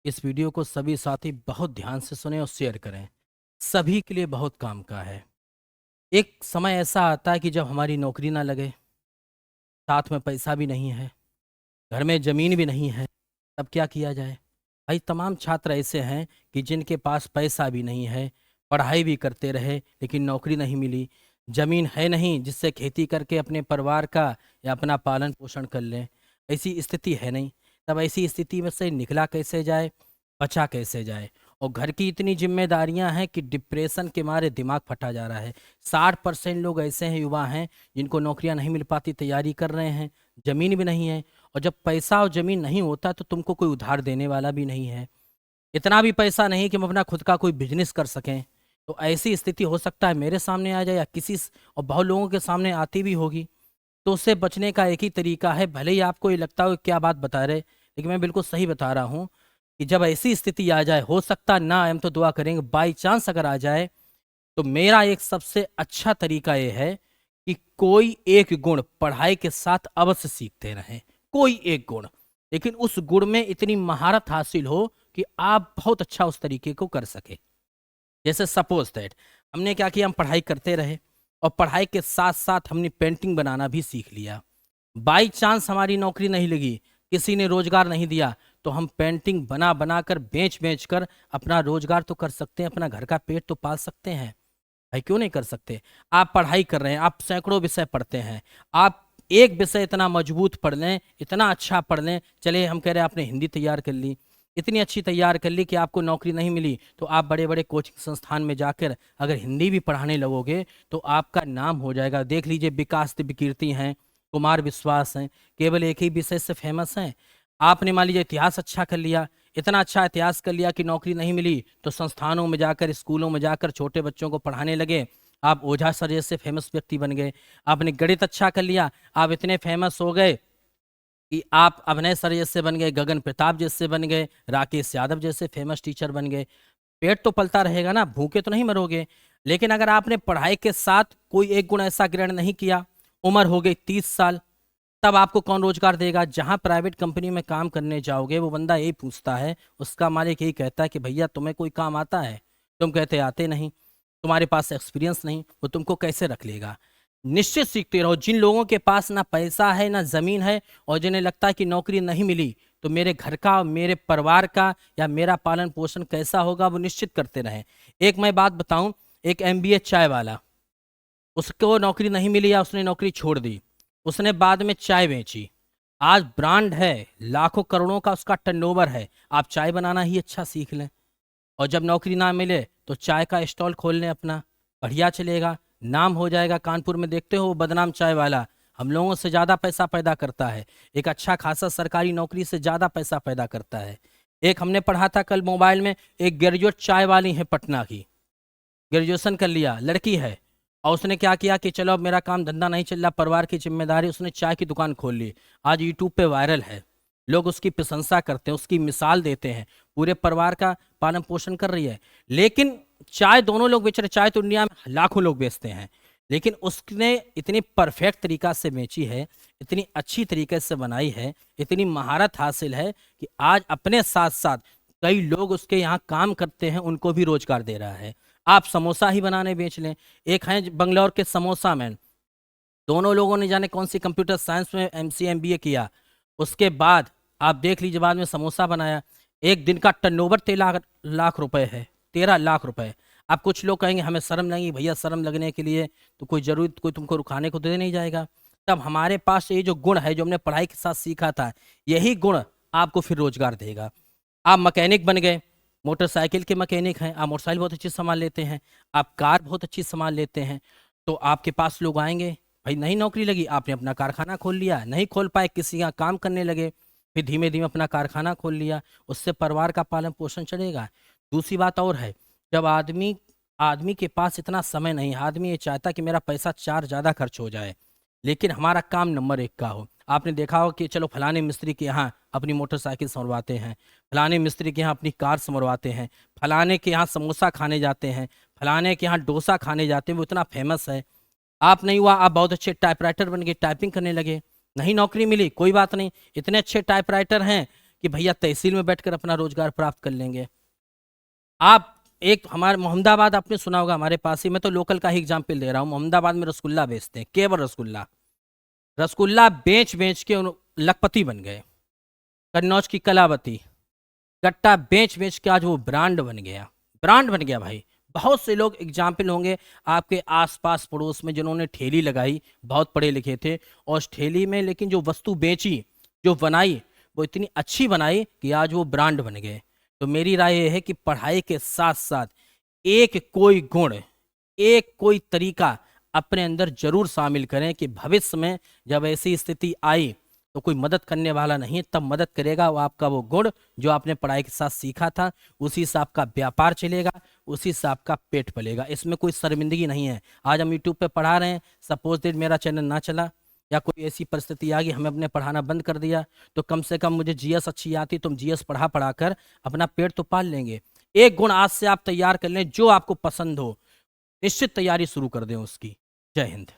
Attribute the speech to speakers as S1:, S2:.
S1: इस वीडियो को सभी साथी बहुत ध्यान से सुने और शेयर करें। सभी के लिए बहुत काम का है। एक समय ऐसा आता है कि जब हमारी नौकरी ना लगे, साथ में पैसा भी नहीं है, घर में ज़मीन भी नहीं है, तब क्या किया जाए? भाई तमाम छात्र ऐसे हैं कि जिनके पास पैसा भी नहीं है, पढ़ाई भी करते रहे लेकिन नौकरी नहीं मिली, ज़मीन है नहीं जिससे खेती करके अपने परिवार का या अपना पालन पोषण कर लें। ऐसी स्थिति है नहीं। तब ऐसी स्थिति में से निकला कैसे जाए, बचा कैसे जाए? और घर की इतनी जिम्मेदारियां हैं कि डिप्रेशन के मारे दिमाग फटा जा रहा है। 60% लोग ऐसे हैं, युवा हैं, जिनको नौकरियां नहीं मिल पाती, तैयारी कर रहे हैं, ज़मीन भी नहीं है। और जब पैसा और ज़मीन नहीं होता तो तुमको कोई उधार देने वाला भी नहीं है। इतना भी पैसा नहीं कि हम अपना खुद का कोई बिजनेस कर सकें। तो ऐसी स्थिति हो सकता है मेरे सामने आ जाए या और बहुत लोगों के सामने आती भी होगी। तो उससे बचने का एक ही तरीका है। भले ही आपको ये लगता हो कि क्या बात बता रहे, लेकिन मैं बिल्कुल सही बता रहा हूँ कि जब ऐसी स्थिति आ जाए, हो सकता ना आए, हम तो दुआ करेंगे, बाई चांस अगर आ जाए, तो मेरा एक सबसे अच्छा तरीका ये है कि कोई एक गुण पढ़ाई के साथ अवश्य सीखते रहें। कोई एक गुण, लेकिन उस गुण में इतनी महारत हासिल हो कि आप बहुत अच्छा उस तरीके को कर सके। जैसे सपोज दैट हमने क्या किया, हम पढ़ाई करते रहे और पढ़ाई के साथ साथ हमने पेंटिंग बनाना भी सीख लिया। बाई चांस हमारी नौकरी नहीं लगी, किसी ने रोजगार नहीं दिया, तो हम पेंटिंग बना बना कर बेच बेच कर अपना रोजगार तो कर सकते हैं, अपना घर का पेट तो पाल सकते हैं। भाई क्यों नहीं कर सकते? आप पढ़ाई कर रहे हैं, आप सैकड़ों विषय पढ़ते हैं, आप एक विषय इतना मजबूत पढ़ लें, इतना अच्छा पढ़ लें, चले हम कह रहे हैं आपने हिंदी तैयार कर ली, इतनी अच्छी तैयार कर ली कि आपको नौकरी नहीं मिली, तो आप बड़े बड़े कोचिंग संस्थान में जाकर अगर हिंदी भी पढ़ाने लगोगे तो आपका नाम हो जाएगा। देख लीजिए विकास दिव्य कीर्ति हैं, कुमार विश्वास हैं, केवल एक ही विषय से फेमस हैं। आपने मान लीजिए इतिहास अच्छा कर लिया, इतना अच्छा इतिहास कर लिया कि नौकरी नहीं मिली, तो संस्थानों में जाकर, स्कूलों में जाकर छोटे बच्चों को पढ़ाने लगे, आप ओझा सर जैसे फेमस व्यक्ति बन गए। आपने गणित अच्छा कर लिया, आप इतने फेमस हो गए कि आप अभिनय सर जैसे बन गए, गगन प्रताप जैसे बन गए, राकेश यादव जैसे फेमस टीचर बन गए। पेट तो पलता रहेगा ना, भूखे तो नहीं मरोगे। लेकिन अगर आपने पढ़ाई के साथ कोई एक गुण ऐसा ग्रहण नहीं किया, उम्र हो गई 30 साल, तब आपको कौन रोजगार देगा? जहां प्राइवेट कंपनी में काम करने जाओगे, वो बंदा यही पूछता है, उसका मालिक यही कहता है कि भैया तुम्हें कोई काम आता है? तुम कहते आते नहीं, तुम्हारे पास एक्सपीरियंस नहीं, वो तुमको कैसे रख लेगा? निश्चित सीखते रहो। जिन लोगों के पास ना पैसा है ना जमीन है और जिन्हें लगता है कि नौकरी नहीं मिली तो मेरे घर का, मेरे परिवार का या मेरा पालन पोषण कैसा होगा, वो निश्चित करते रहें। एक मैं बात बताऊं, एक एमबीए चाय वाला, उसको नौकरी नहीं मिली या उसने नौकरी छोड़ दी, उसने बाद में चाय बेची, आज ब्रांड है, लाखों करोड़ों का उसका टर्नओवर है। आप चाय बनाना ही अच्छा सीख लें और जब नौकरी ना मिले तो चाय का स्टॉल खोल लें अपना, बढ़िया चलेगा, नाम हो जाएगा। कानपुर में देखते हो वो बदनाम चाय वाला हम लोगों से ज़्यादा पैसा पैदा करता है, एक अच्छा खासा सरकारी नौकरी से ज़्यादा पैसा पैदा करता है। एक हमने पढ़ा था कल मोबाइल में, एक ग्रेजुएट चाय वाली है पटना की, ग्रेजुएशन कर लिया, लड़की है, और उसने क्या किया कि चलो अब मेरा काम धंधा नहीं चल रहा, परिवार की जिम्मेदारी, उसने चाय की दुकान खोल ली। आज यूट्यूब पे वायरल है, लोग उसकी प्रशंसा करते हैं, उसकी मिसाल देते हैं, पूरे परिवार का पालन पोषण कर रही है। लेकिन चाय दोनों लोग बेच रहे, चाय तो इंडिया में लाखों लोग बेचते हैं, लेकिन उसने इतनी परफेक्ट तरीका से बेची है, इतनी अच्छी तरीके से बनाई है, इतनी महारत हासिल है कि आज अपने साथ साथ कई लोग उसके यहाँ काम करते हैं, उनको भी रोजगार दे रहा है। आप समोसा ही बनाने बेच लें, एक हैं बंगलौर के समोसा मैन, दोनों लोगों ने जाने कौन सी कंप्यूटर साइंस में एमसीए एमबीए किया, उसके बाद आप देख लीजिए बाद में समोसा बनाया। एक दिन का टर्नओवर 13 लाख रुपए है, 13 लाख रुपए। अब कुछ लोग कहेंगे हमें शर्म लगेगी, भैया शर्म लगने के लिए तो कोई जरूर कोई तुमको रुखाने को दे नहीं जाएगा। तब हमारे पास ये जो गुण है, जो हमने पढ़ाई के साथ सीखा था, यही गुण आपको फिर रोजगार देगा। आप मैकेनिक बन गए, मोटरसाइकिल के मैकेनिक हैं, आप मोटरसाइकिल बहुत अच्छी संभाल लेते हैं, आप कार बहुत अच्छी संभाल लेते हैं, तो आपके पास लोग आएंगे। भाई नहीं नौकरी लगी, आपने अपना कारखाना खोल लिया, नहीं खोल पाए, किसी का काम करने लगे, फिर धीमे धीमे अपना कारखाना खोल लिया, उससे परिवार का पालन पोषण चलेगा। दूसरी बात और है, जब आदमी आदमी के पास इतना समय नहीं, आदमी ये चाहता कि मेरा पैसा चार ज़्यादा खर्च हो जाए लेकिन हमारा काम नंबर 1 का हो। आपने देखा हो कि चलो फलाने मिस्त्री के यहाँ अपनी मोटरसाइकिल संवरवाते हैं, फलाने मिस्त्री के यहाँ अपनी कार संवरवाते हैं, फलाने के यहाँ समोसा खाने जाते हैं, फलाने के यहाँ डोसा खाने जाते हैं, वो इतना फेमस है। आप नहीं हुआ, आप बहुत अच्छे टाइपराइटर बन गए, टाइपिंग करने लगे, नहीं नौकरी मिली, कोई बात नहीं, इतने अच्छे टाइपराइटर हैं कि भैया तहसील में बैठकर अपना रोजगार प्राप्त कर लेंगे। आप एक हमारे मोहम्मदाबाद आपने सुना होगा, हमारे पास ही, मैं तो लोकल का ही एग्जाम्पल दे रहा हूँ। मोहम्मदाबाद में रसगुल्ला बेचते हैं, केवल रसगुल्ला। रसगुल्ला बेच बेच के लखपति बन गए। कन्नौज की कलावती गट्टा बेच बेच के आज वो ब्रांड बन गया, ब्रांड बन गया भाई। बहुत से लोग एग्जाम्पल होंगे आपके आसपास पड़ोस में जिन्होंने ठेली लगाई, बहुत पढ़े लिखे थे, और उस ठेली में लेकिन जो वस्तु बेची, जो बनाई, वो इतनी अच्छी बनाई कि आज वो ब्रांड बन गए। तो मेरी राय ये है कि पढ़ाई के साथ साथ एक कोई गुण, एक कोई तरीका अपने अंदर जरूर शामिल करें कि भविष्य में जब ऐसी स्थिति आई तो कोई मदद करने वाला नहीं, तब मदद करेगा वो आपका वो गुण जो आपने पढ़ाई के साथ सीखा था। उसी से आपका व्यापार चलेगा, उसी से आपका पेट पलेगा। इसमें कोई शर्मिंदगी नहीं है। आज हम यूट्यूब पे पढ़ा रहे हैं, सपोज दैट मेरा चैनल ना चला या कोई ऐसी परिस्थिति आ गई हमें अपने पढ़ाना बंद कर दिया, तो कम से कम मुझे जीएस अच्छी आती, तुम जीएस पढ़ा पढ़ा कर अपना पेट तो पाल लेंगे। एक गुण आज से आप तैयार कर लें जो आपको पसंद हो, निश्चित तैयारी शुरू कर दें उसकी। जय हिंद।